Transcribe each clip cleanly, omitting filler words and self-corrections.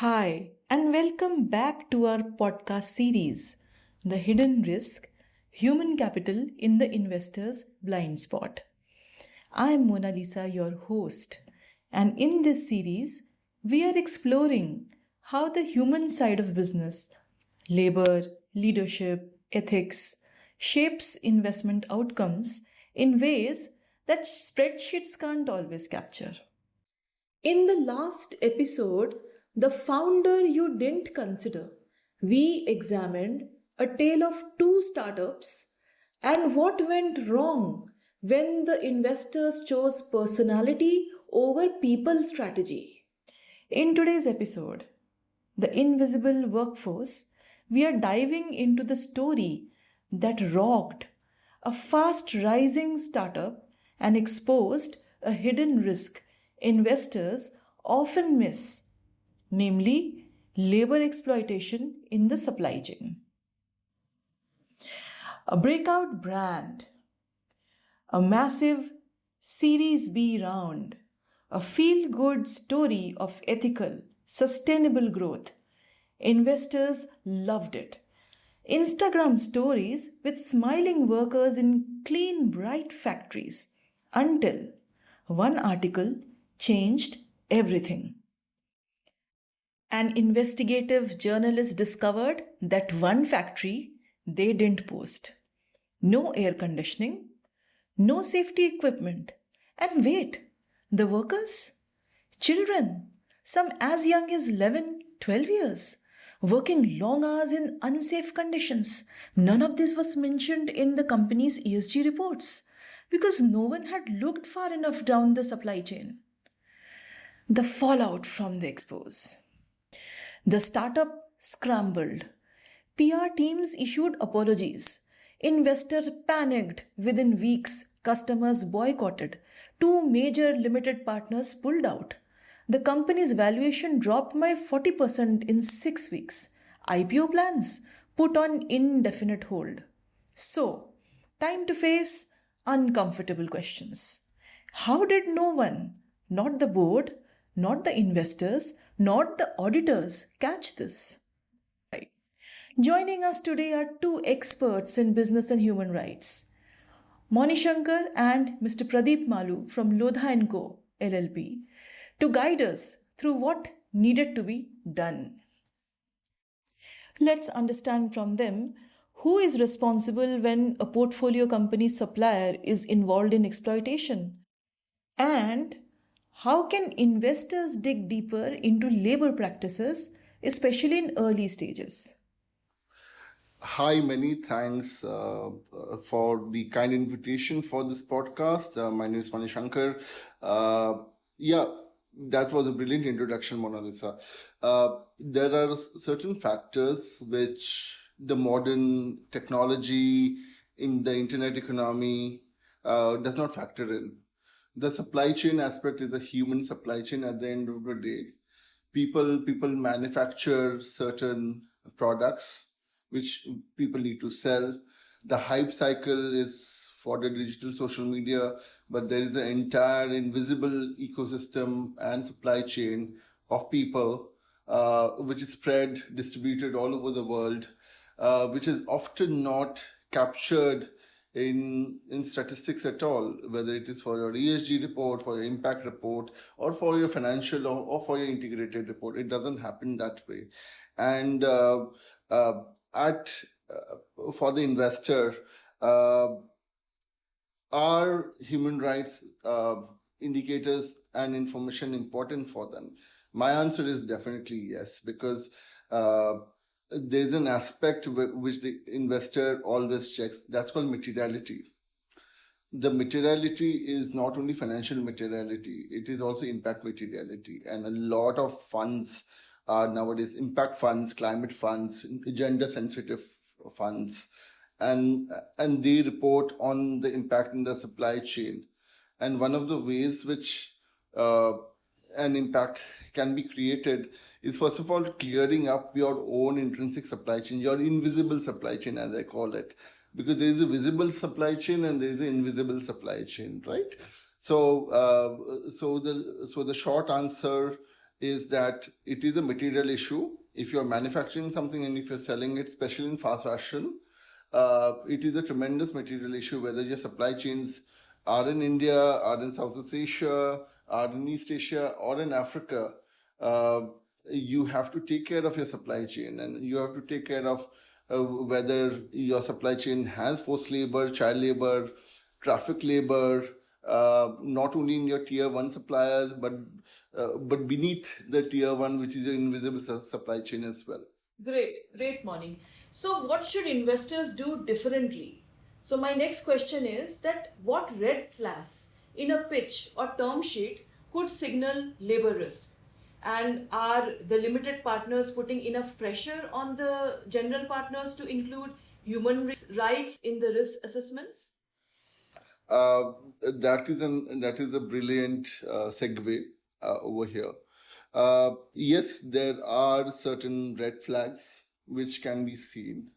Hi, and welcome back to our podcast series, The Hidden Risk Human Capital in the Investor's Blind Spot. I'm Mona Lisa, your host, and in this series, we are exploring how the human side of business, labor, leadership, ethics, shapes investment outcomes in ways that spreadsheets can't always capture. In the last episode, The Founder You Didn't Consider, we examined a tale of two startups and what went wrong when the investors chose personality over people strategy. In today's episode, The Invisible Workforce, we are diving into the story that rocked a fast rising startup and exposed a hidden risk investors often miss, namely labor exploitation in the supply chain. A breakout brand, a massive Series B round, a feel good story of ethical, sustainable growth. Investors loved it. Instagram stories with smiling workers in clean, bright factories until one article changed everything. An investigative journalist discovered that one factory they didn't post. No air conditioning, no safety equipment. And wait, the workers? Children, some as young as 11, 12 years, working long hours in unsafe conditions. None of this was mentioned in the company's ESG reports because no one had looked far enough down the supply chain. The fallout from the expose. The startup scrambled. PR teams issued apologies. Investors panicked within weeks. Customers boycotted. Two major limited partners pulled out. The company's valuation dropped by 40% in 6 weeks. IPO plans put on indefinite hold. So, time to face uncomfortable questions. How did no one, not the board, not the investors, not the auditors, catch this? Joining us today are two experts in business and human rights, Moni Shankar and Mr. Pradeep Malu from Lodha & Co. LLP, to guide us through what needed to be done. Let's understand from them who is responsible when a portfolio company's supplier is involved in exploitation, and how can investors dig deeper into labor practices, especially in early stages. Hi, many thanks for the kind invitation for this podcast. My name is Mani Shankar. Yeah, that was a brilliant introduction, Mona Lisa. There are certain factors which the modern technology in the internet economy does not factor in. The supply chain aspect is a human supply chain at the end of the day. People manufacture certain products which people need to sell. The hype cycle is for the digital social media, but there is an entire invisible ecosystem and supply chain of people which is spread, distributed all over the world, which is often not captured in statistics at all, whether it is for your ESG report, for your impact report, or for your financial or for your integrated report. It doesn't happen that way. And at for the investor, are human rights indicators and information important for them? My answer is definitely yes, because there's an aspect which the investor always checks. That's called materiality. The materiality is not only financial materiality, it is also impact materiality. And a lot of funds are nowadays impact funds, climate funds, gender sensitive funds, and they report on the impact in the supply chain. And one of the ways which an impact can be created is, first of all, clearing up your own intrinsic supply chain, your invisible supply chain, as I call it, because there is a visible supply chain and there is an invisible supply chain, right? So the short answer is that it is a material issue. If you're manufacturing something and if you're selling it, especially in fast fashion, it is a tremendous material issue whether your supply chains are in India, are in Southeast Asia, are in East Asia, or in Africa. Uh, you have to take care of your supply chain, and you have to take care of whether your supply chain has forced labor, child labor, traffic labor, not only in your tier one suppliers, but beneath the tier one, which is your invisible supply chain as well. Great morning. So, what should investors do differently? So, my next question is that what red flags in a pitch or term sheet could signal labor risk? And are the limited partners putting enough pressure on the general partners to include human rights in the risk assessments? That is a brilliant segue over here. Yes, there are certain red flags which can be seen.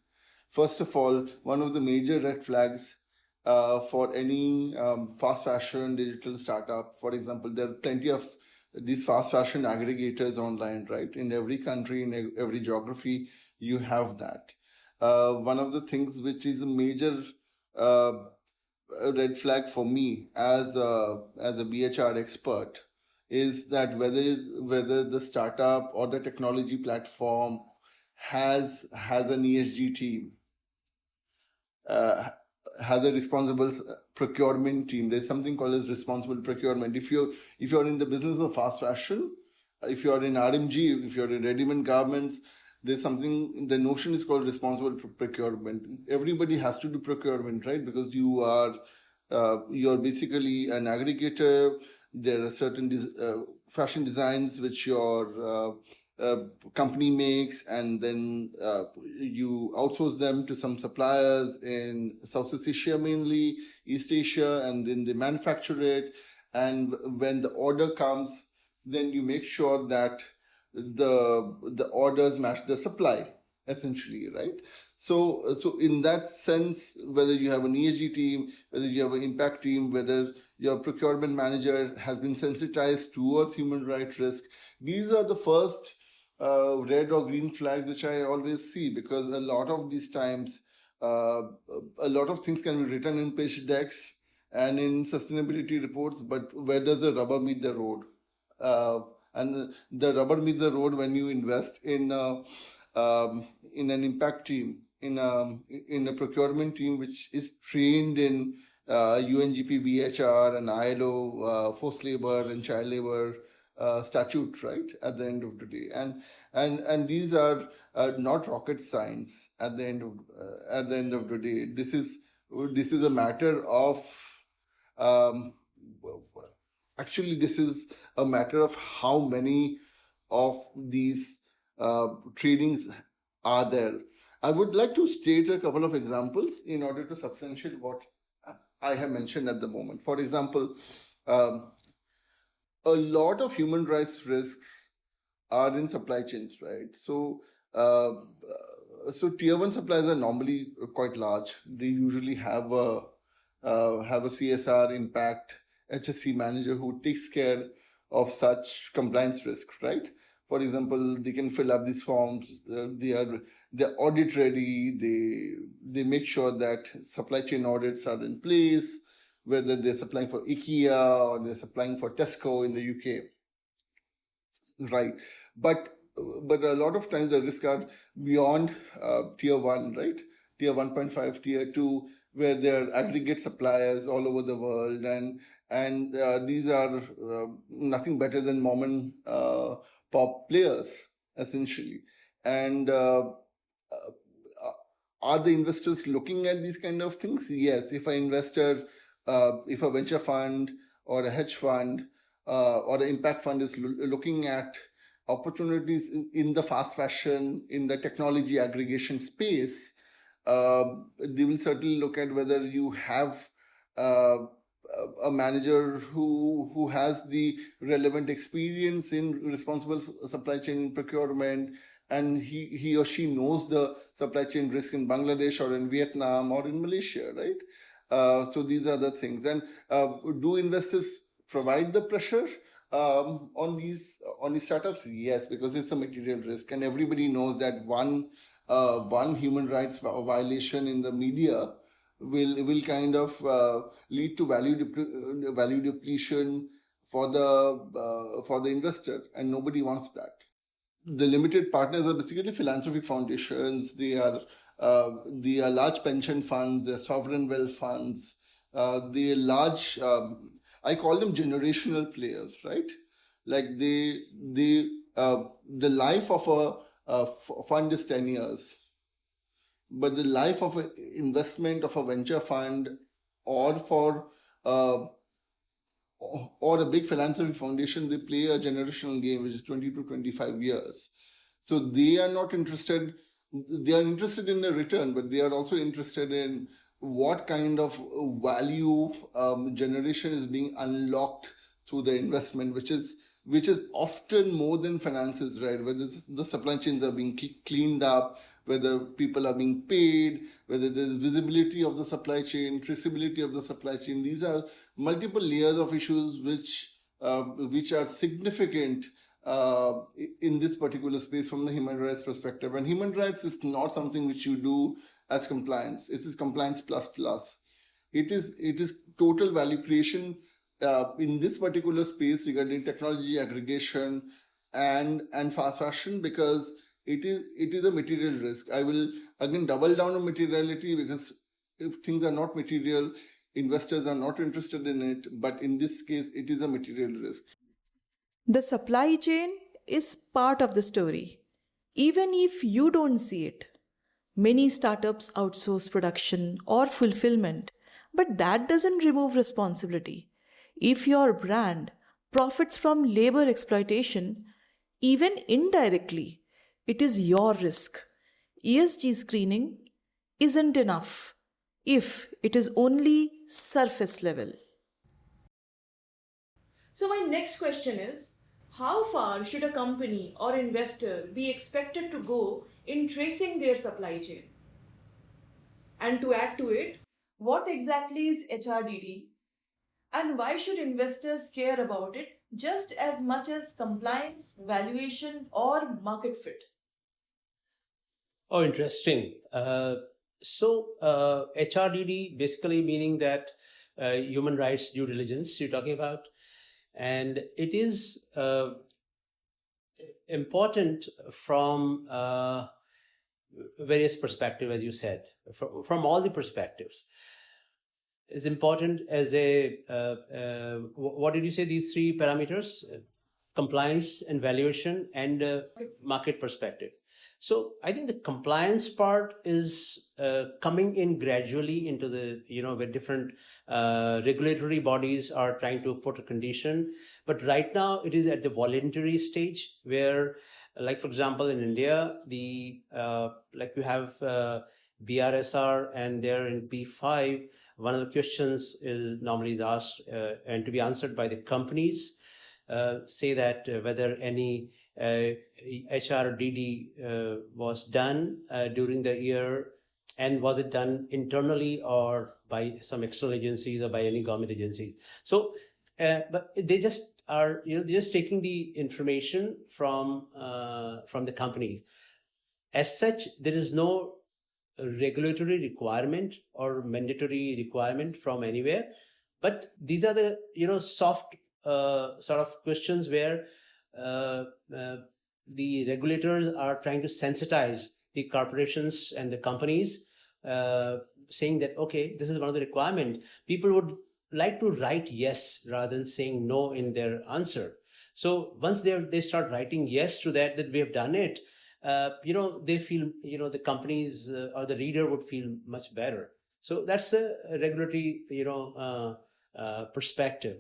First of all, one of the major red flags for any fast fashion digital startup, for example, there are plenty of these fast fashion aggregators online, right? In every country, in every geography, you have that. One of the things which is a major red flag for me as a BHR expert is that whether the startup or the technology platform has an ESG team, has a responsible procurement team. There's something called as responsible procurement. If you're in the business of fast fashion, if you're in RMG, if you're in ready-made garments, there's something, the notion is called responsible procurement. Everybody has to do procurement, right? Because you're basically an aggregator. There are certain fashion designs which your company makes, and then you outsource them to some suppliers in Southeast Asia, mainly East Asia, and then they manufacture it. And when the order comes, then you make sure that the orders match the supply, essentially, right? So in that sense, whether you have an ESG team, whether you have an impact team, whether your procurement manager has been sensitized towards human rights risk, these are the first red or green flags which I always see, because a lot of these times, a lot of things can be written in pitch decks and in sustainability reports, but where does the rubber meet the road? And the rubber meets the road when you invest in an impact team, in a procurement team which is trained in UNGP, BHR, and ILO, forced labor and child labor statute, right? At the end of the day, and these are not rocket science. At the end of the day, this is a matter of um, actually, this is a matter of how many of these tradings are there. I would like to state a couple of examples in order to substantiate what I have mentioned at the moment. For example, a lot of human rights risks are in supply chains, right? So tier one suppliers are normally quite large. They usually have a CSR impact HSC manager who takes care of such compliance risks, right? For example, they can fill up these forms. They're audit ready. They make sure that supply chain audits are in place, whether they're supplying for IKEA or they're supplying for Tesco in the UK, right? But a lot of times the risks are beyond tier one, right? Tier 1.5, tier 2, where there are aggregate suppliers all over the world, and these are nothing better than mom and pop players, essentially. And are the investors looking at these kind of things? Yes. If an investor, if a venture fund or a hedge fund or an impact fund is looking at opportunities in the fast fashion, in the technology aggregation space, they will certainly look at whether you have a manager who has the relevant experience in responsible supply chain procurement, and he or she knows the supply chain risk in Bangladesh or in Vietnam or in Malaysia, right? So these are the things. And do investors provide the pressure? On these startups, yes, because it's a material risk, and everybody knows that one human rights violation in the media will kind of lead to value depletion for the investor, and nobody wants that. The limited partners are basically philanthropic foundations. They are large pension funds, they're sovereign wealth funds, they're large. I call them generational players, right? Like the life of a fund is 10 years, but the life of an investment of a venture fund or for uh, or a big philanthropy foundation, they play a generational game, which is 20 to 25 years. So they are not interested, they are interested in the return, but they are also interested in what kind of value generation is being unlocked through the investment, which is often more than finances, right? Whether the supply chains are being cleaned up, whether people are being paid, whether there's visibility of the supply chain, traceability of the supply chain. These are multiple layers of issues which are significant in this particular space from the human rights perspective. And human rights is not something which you do as compliance. It is compliance plus plus. It is total value creation in this particular space regarding technology aggregation and fast fashion, because it is a material risk. I will again double down on materiality, because if things are not material, investors are not interested in it. But in this case, it is a material risk. The supply chain is part of the story, even if you don't see it. Many startups outsource production or fulfillment, but that doesn't remove responsibility. If your brand profits from labor exploitation, even indirectly, it is your risk. ESG screening isn't enough if it is only surface level. So, my next question is, how far should a company or investor be expected to go in tracing their supply chain? And to add to it, what exactly is HRDD and why should investors care about it just as much as compliance, valuation, or market fit? Oh, interesting. HRDD basically meaning that human rights due diligence you're talking about, and it is important from various perspectives, as you said, from all the perspectives. Is important as a what did you say? These three parameters: compliance and valuation and market perspective. So I think the compliance part is coming in gradually into the, where different regulatory bodies are trying to put a condition. But right now it is at the voluntary stage where, like for example, in India, like you have BRSR and they're in P5. One of the questions is normally asked and to be answered by the companies, say that whether any HRDD was done during the year, and was it done internally or by some external agencies or by any government agencies. So, but they just are, they're just taking the information from the companies. As such, there is no regulatory requirement or mandatory requirement from anywhere, but these are the soft sort of questions where the regulators are trying to sensitize the corporations and the companies, saying that okay, this is one of the requirements. People would like to write yes rather than saying no in their answer. So once they start writing yes to that we have done it, they feel, the companies or the reader would feel much better. So that's a regulatory, perspective.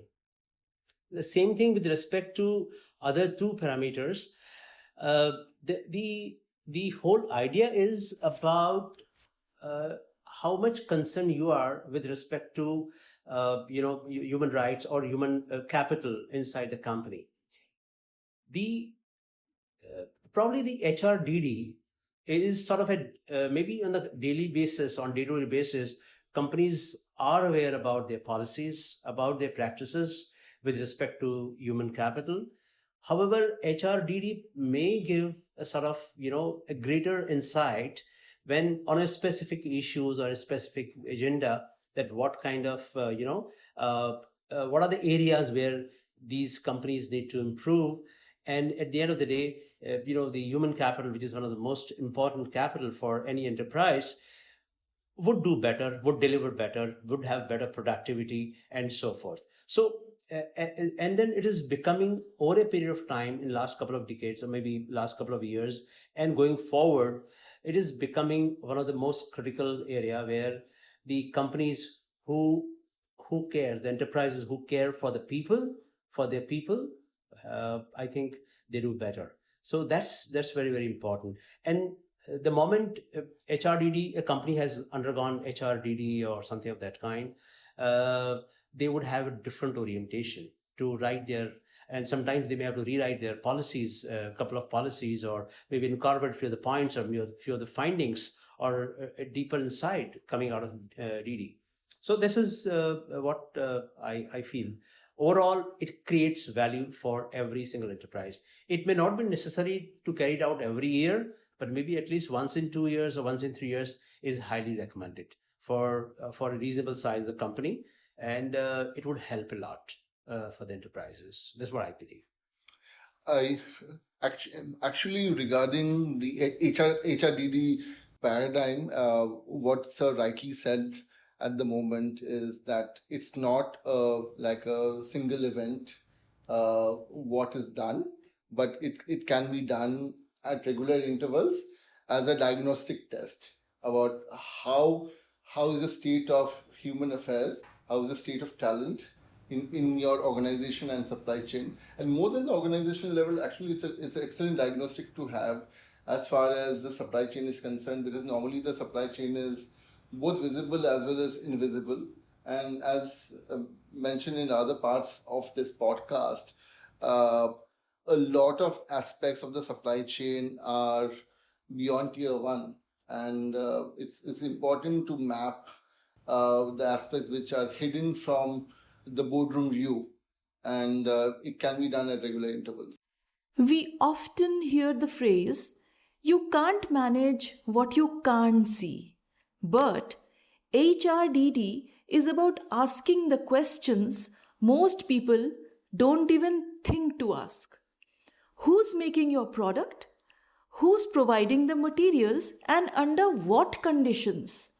The same thing with respect to other two parameters. The whole idea is about how much concern you are with respect to human rights or human capital inside the company. Probably the HRDD is sort of a maybe on a daily basis, on day-to-day basis, companies are aware about their policies, about their practices. with respect to human capital. However, HRDD may give a sort of, a greater insight when on a specific issues or a specific agenda, that what kind of, what are the areas where these companies need to improve. And at the end of the day, the human capital, which is one of the most important capital for any enterprise, would do better, would deliver better, would have better productivity, and so forth. So, and then it is becoming over a period of time, in last couple of decades or maybe last couple of years, and going forward, it is becoming one of the most critical area where the companies who care, the enterprises who care for the people, for their people, I think they do better. So that's very, very important. And the moment HRDD, a company has undergone HRDD or something of that kind, they would have a different orientation to write their, and sometimes they may have to rewrite their policies, a couple of policies, or maybe incorporate a few of the points or a few of the findings, or a deeper insight coming out of DD. So this is what I feel. Overall, it creates value for every single enterprise. It may not be necessary to carry it out every year, but maybe at least once in 2 years or once in 3 years is highly recommended for a reasonable size of the company, and it would help a lot for the enterprises. That's what I believe. I actually regarding the HRDD paradigm, what Sir rightly said at the moment is that it's not like a single event what is done, but it can be done at regular intervals as a diagnostic test about how is the state of human affairs, how is the state of talent in your organization and supply chain. And more than the organizational level, actually it's an excellent diagnostic to have as far as the supply chain is concerned, because normally the supply chain is both visible as well as invisible. And as mentioned in other parts of this podcast, a lot of aspects of the supply chain are beyond tier one, and it's important to map the aspects which are hidden from the boardroom view, and it can be done at regular intervals. We often hear the phrase, you can't manage what you can't see. But HRDD is about asking the questions most people don't even think to ask. Who's making your product? Who's providing the materials and under what conditions?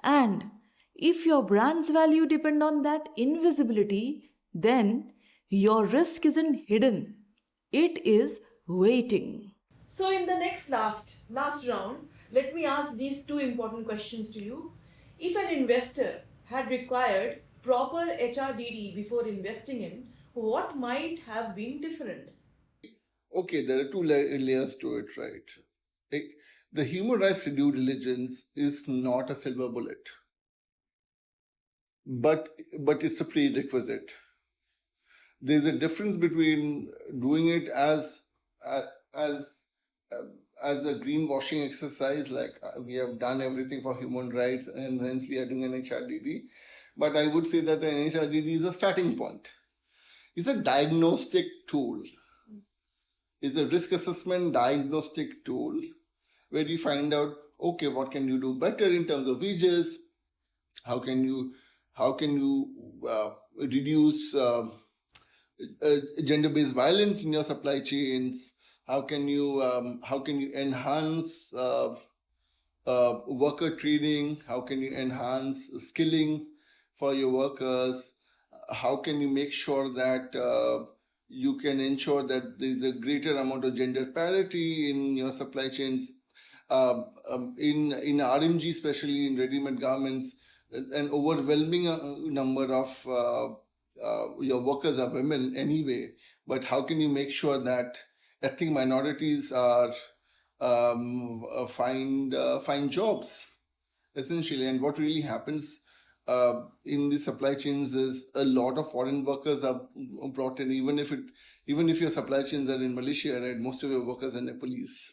And if your brand's value depend on that invisibility, then your risk isn't hidden. It is waiting. So in the last round, let me ask these two important questions to you. If an investor had required proper HRDD before investing in, what might have been different? Okay, there are two layers to it, right? The human rights due diligence is not a silver bullet, but it's a prerequisite. There's a difference between doing it as a greenwashing exercise, like we have done everything for human rights and hence we are doing an HRDD. But I would say that an HRDD is a starting point. It's a diagnostic tool. It's a risk assessment diagnostic tool where you find out, okay, what can you do better in terms of wages? How can you reduce gender-based violence in your supply chains? How can you enhance worker training? How can you enhance skilling for your workers? How can you make sure that you can ensure that there is a greater amount of gender parity in your supply chains? In RMG, especially in ready-made garments, an overwhelming number of your workers are women anyway. But how can you make sure that ethnic minorities are find jobs, essentially? And what really happens in the supply chains is a lot of foreign workers are brought in. Even if your supply chains are in Malaysia, right, most of your workers are Nepalese.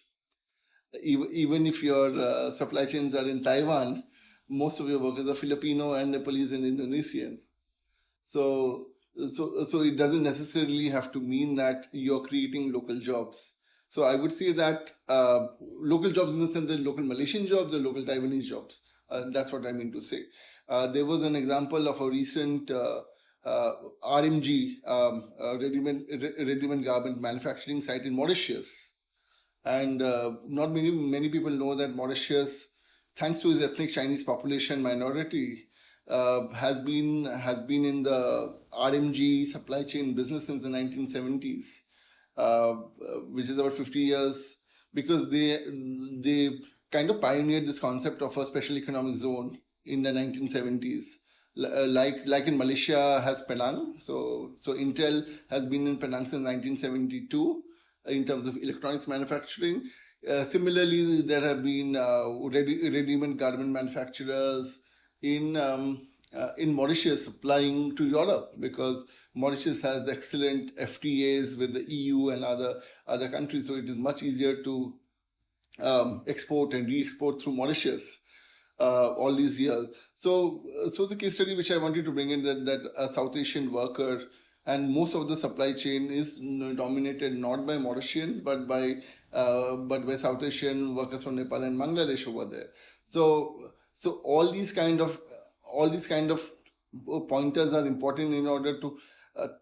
Even if your supply chains are in Taiwan, most of your workers are Filipino and Nepalese and Indonesian. So so it doesn't necessarily have to mean that you're creating local jobs. So I would say that local jobs in the sense that local Malaysian jobs or local Taiwanese jobs. That's what I mean to say. There was an example of a recent RMG ready-made garment manufacturing site in Mauritius, and not many people know that Mauritius, thanks to its ethnic Chinese population minority, has been in the RMG supply chain business since the 1970s, which is about 50 years, because they kind of pioneered this concept of a special economic zone in the 1970s. Like in Malaysia has Penang, so Intel has been in Penang since 1972 in terms of electronics manufacturing. Similarly, there have been ready-made garment manufacturers in Mauritius supplying to Europe, because Mauritius has excellent FTAs with the EU and other countries, so it is much easier to export and re-export through Mauritius all these years. So the case study which I wanted to bring in, that a South Asian worker, and most of the supply chain is dominated not by Mauritians but by South Asian workers from Nepal and Bangladesh over there. So all these kind of pointers are important in order to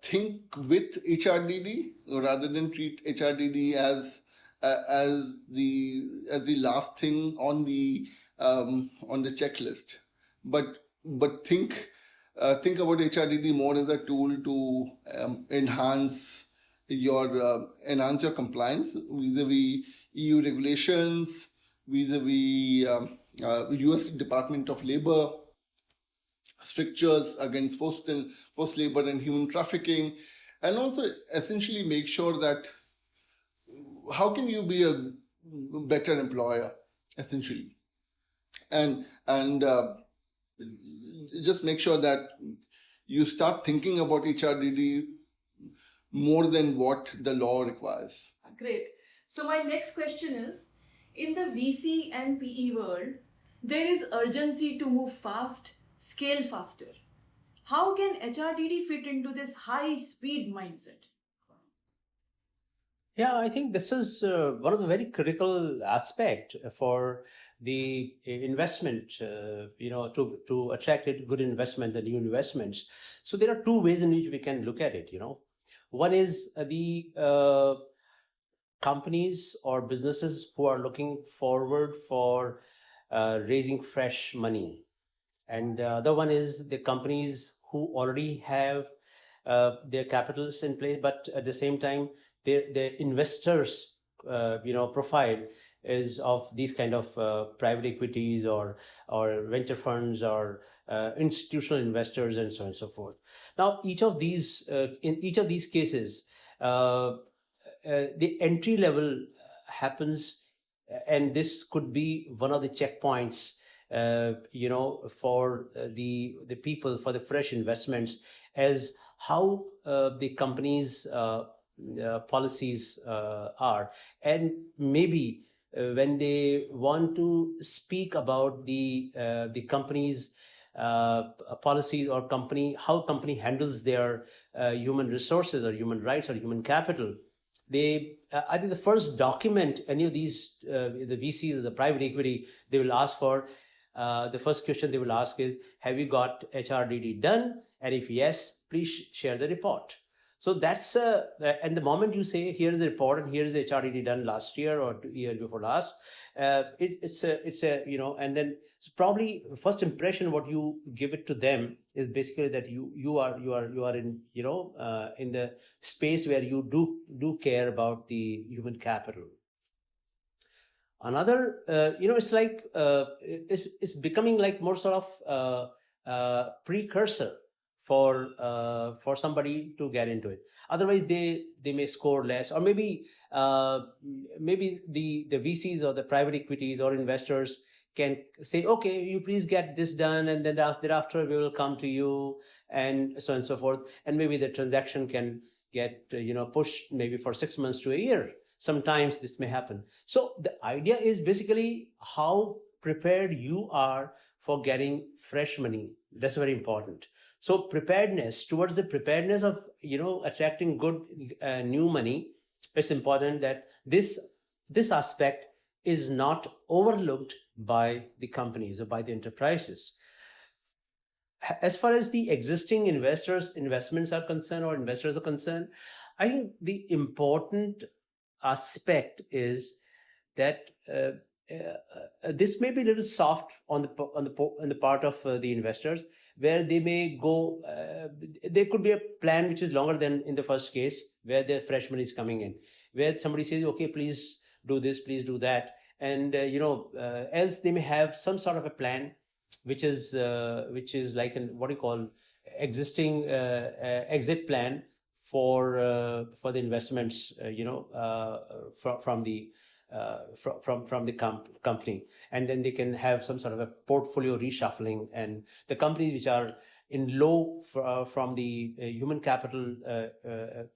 think with HRDD rather than treat HRDD as the last thing on the checklist, but think about HRDD more as a tool to enhance your compliance vis-a-vis EU regulations, vis-a-vis US Department of Labor strictures against forced labor and human trafficking, and also essentially make sure that how can you be a better employer, essentially, and just make sure that you start thinking about HRDD more than what the law requires. Great. So my next question is, in the VC and PE world, there is urgency to move fast, scale faster. How can HRDD fit into this high-speed mindset? Yeah, I think this is one of the very critical aspect for the investment, to attract good investment, the new investments. So there are two ways in which we can look at it. One is the companies or businesses who are looking forward for raising fresh money, and the other one is the companies who already have their capitals in place, but at the same time their investors profile is of these kind of private equities or venture funds or institutional investors and so on and so forth. Now, in each of these cases, the entry level happens, and this could be one of the checkpoints for the people, for the fresh investments, as how the companies policies are, and maybe when they want to speak about the company's policies or how company handles their human resources or human rights or human capital, I think the first document any of these the VCs or the private equity they will ask for, the first question they will ask is, have you got HRDD done? And if yes, please share the report. So that's and the moment you say, here is the report and here is the HRDD done last year or year before last, it's a and then it's probably first impression what you give it to them is basically that you are in in the space where you do care about the human capital. Another it's like it's becoming like more sort of precursor for somebody to get into it. Otherwise, they may score less, or maybe the VCs or the private equities or investors can say, okay, you please get this done, and then thereafter we will come to you, and so on and so forth. And maybe the transaction can get pushed maybe for 6 months to a year. Sometimes this may happen. So the idea is basically how prepared you are for getting fresh money. That's very important. So preparedness, towards the preparedness of attracting good new money, it's important that this aspect is not overlooked by the companies or by the enterprises. As far as the existing investments are concerned, or investors are concerned, I think the important aspect is that this may be a little soft on the part of the investors, where they may go. There could be a plan which is longer than in the first case, where the fresh money is coming in, where somebody says, "Okay, please do this, please do that," and else they may have some sort of a plan which is like what you call existing exit plan for the investments, from the company, and then they can have some sort of a portfolio reshuffling, and the companies which are in low from the human capital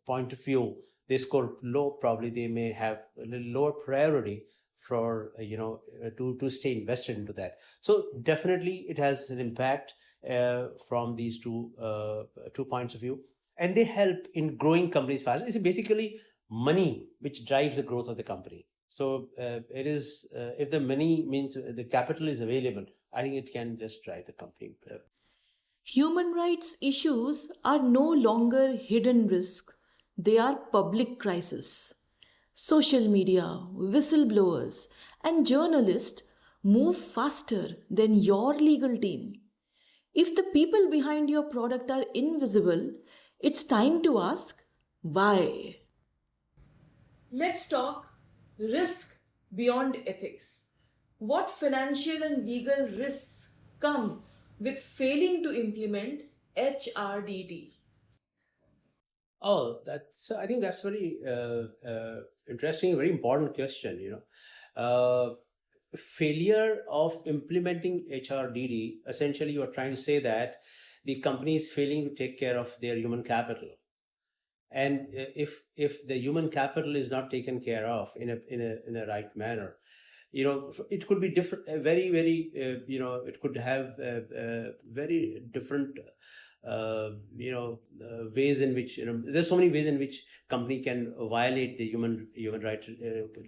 point of view, they score low, probably they may have a little lower priority for to stay invested into that. So definitely it has an impact from these two points of view, and they help in growing companies faster. It's basically money which drives the growth of the company. So it is if the money means the capital is available, I think it can just drive the company. Human rights issues are no longer hidden risk, they are public crisis. Social media, whistleblowers, and journalists move faster than your legal team. If the people behind your product are invisible, it's time to ask why. Let's talk risk beyond ethics. What financial and legal risks come with failing to implement HRDD? Oh, I think that's very interesting, very important question. Failure of implementing HRDD, essentially you are trying to say that the company is failing to take care of their human capital. And if the human capital is not taken care of in a right manner, it could be different, very, very, it could have very different ways in which there's so many ways in which company can violate the human right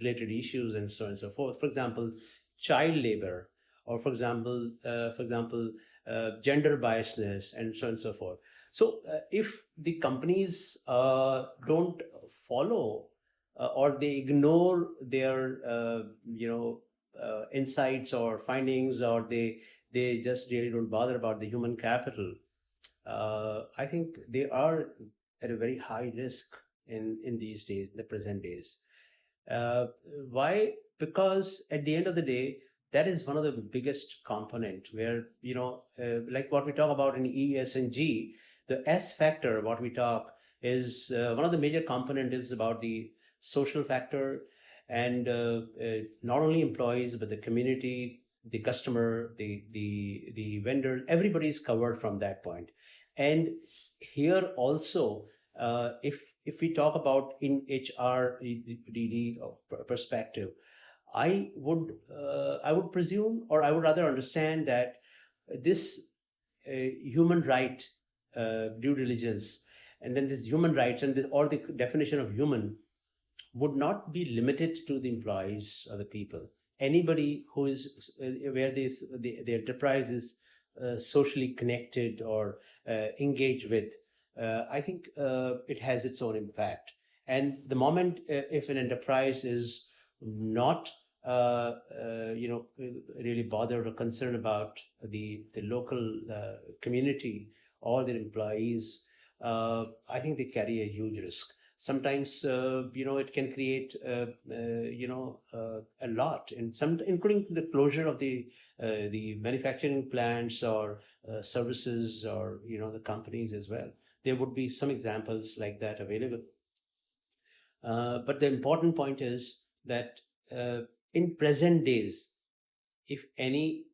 related issues, and so on and so forth. For example, child labor, or for example, gender biasness, and so on and so forth. So if the companies don't follow or they ignore their insights or findings, or they just really don't bother about the human capital, I think they are at a very high risk in these days, the present days. Why? Because at the end of the day, that is one of the biggest component where, like what we talk about in ESG, the S factor, what we talk is one of the major component is about the social factor, and not only employees, but the community, the customer, the vendor, everybody is covered from that point. And here also, if we talk about in HRDD perspective, I would presume, or I would rather understand that this human right due diligence, and then this human rights and or the definition of human would not be limited to the employees or the people. Anybody who is where the enterprise is socially connected or engaged with, I think it has its own impact. And the moment if an enterprise is not really bothered or concerned about the local community or their employees, I think they carry a huge risk. Sometimes it can create a lot, and including the closure of the manufacturing plants or services, or the companies as well. There would be some examples like that available. But the important point is that in present days, if any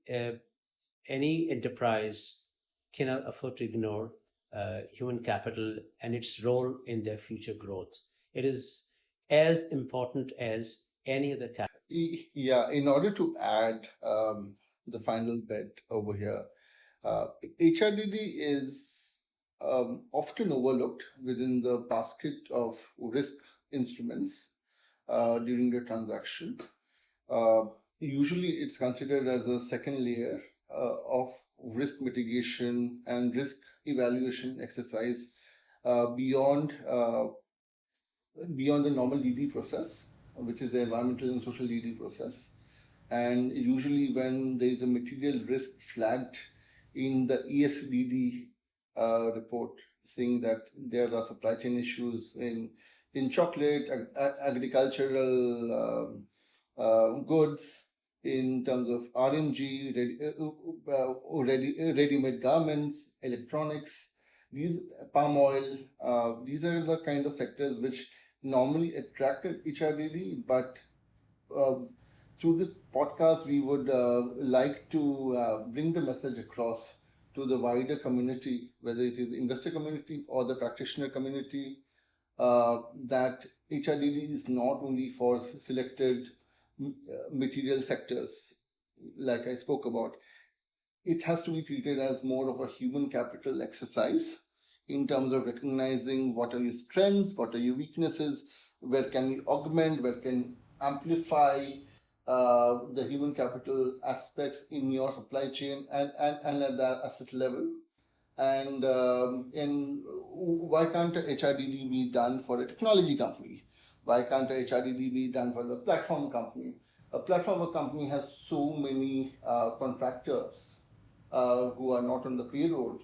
enterprise cannot afford to ignore human capital and its role in their future growth, it is as important as any other capital. Yeah, in order to add, the final bet over here. HRDD is often overlooked within the basket of risk instruments during the transaction. Usually, it's considered as a second layer of risk mitigation and risk evaluation exercise beyond the normal DD process, which is the environmental and social DD process. And usually, when there is a material risk flagged in the ESDD report, saying that there are supply chain issues in chocolate, agricultural goods, in terms of RMG, ready-made garments, electronics, these palm oil, these are the kind of sectors which normally attract HRDD, but through this podcast, we would like to bring the message across to the wider community, whether it is investor community or the practitioner community, that HRDD is not only for selected material sectors, like I spoke about. It has to be treated as more of a human capital exercise in terms of recognizing what are your strengths, what are your weaknesses, where can we augment, where can amplify the human capital aspects in your supply chain and at the asset level. And why can't a HRDD be done for a technology company? Why can't a HRDD be done for the platform company? A platform company has so many contractors who are not on the payroll.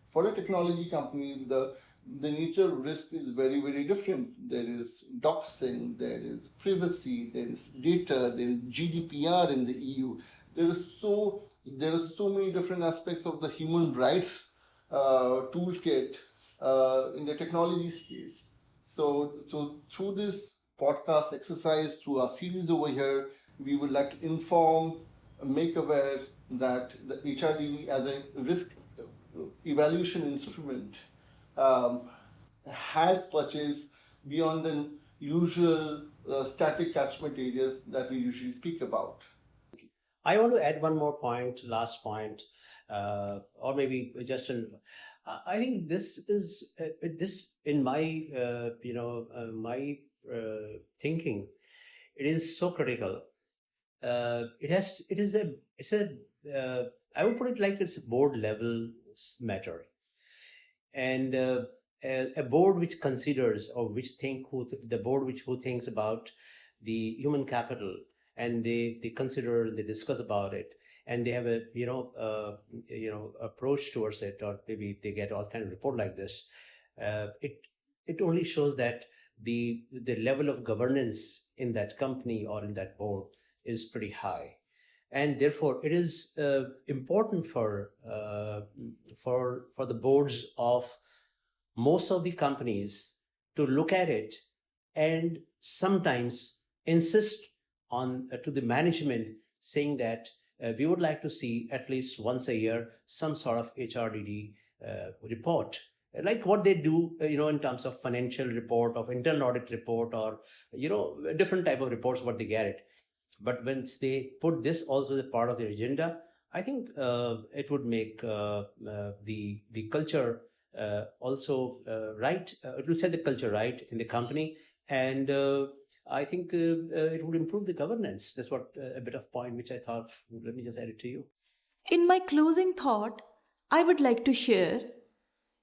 For a technology company, the nature of risk is very, very different. There is doxing, there is privacy, there is data, there is GDPR in the EU. There are so many different aspects of the human rights toolkit in the technology space. So through this podcast exercise, through our series over here, we would like to inform, make aware that the HRDD as a risk evaluation instrument has purchased beyond the usual static catchment areas that we usually speak about. I want to add one more point, last point, or maybe just I think this is this in my my thinking. It is so critical. I would put it like it's a board level matter, and a board which considers or which who thinks about the human capital, and they consider, they discuss about it, and they have a approach towards it, or maybe they get all kind of report like this. It only shows that the level of governance in that company or in that board is pretty high, and therefore it is important for the boards of most of the companies to look at it and sometimes insist on to the management, saying that we would like to see at least once a year some sort of HRDD report, like what they do in terms of financial report, of internal audit report, or different type of reports what they get it. But once they put this also as a part of their agenda, I think it would make the culture also right. It will set the culture right in the company, and I think it would improve the governance. That's what a bit of point which I thought, let me just add it to you. In my closing thought, I would like to share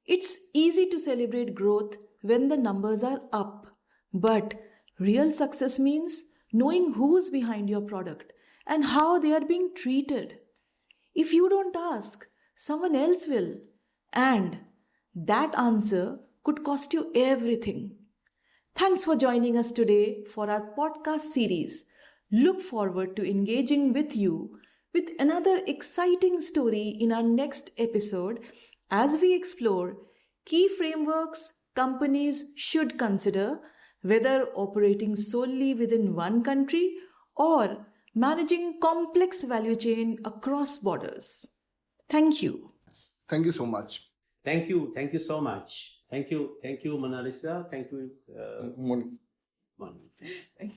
it's easy to celebrate growth when the numbers are up, but real success means knowing who's behind your product and how they are being treated. If you don't ask, someone else will, and that answer could cost you everything. Thanks for joining us today for our podcast series. Look forward to engaging with you with another exciting story in our next episode as we explore key frameworks companies should consider, whether operating solely within one country or managing complex value chain across borders. Thank you. Thank you so much. Thank you so much. Thank you, Mona Lisa. Thank you, Moni. Moni. Thank you.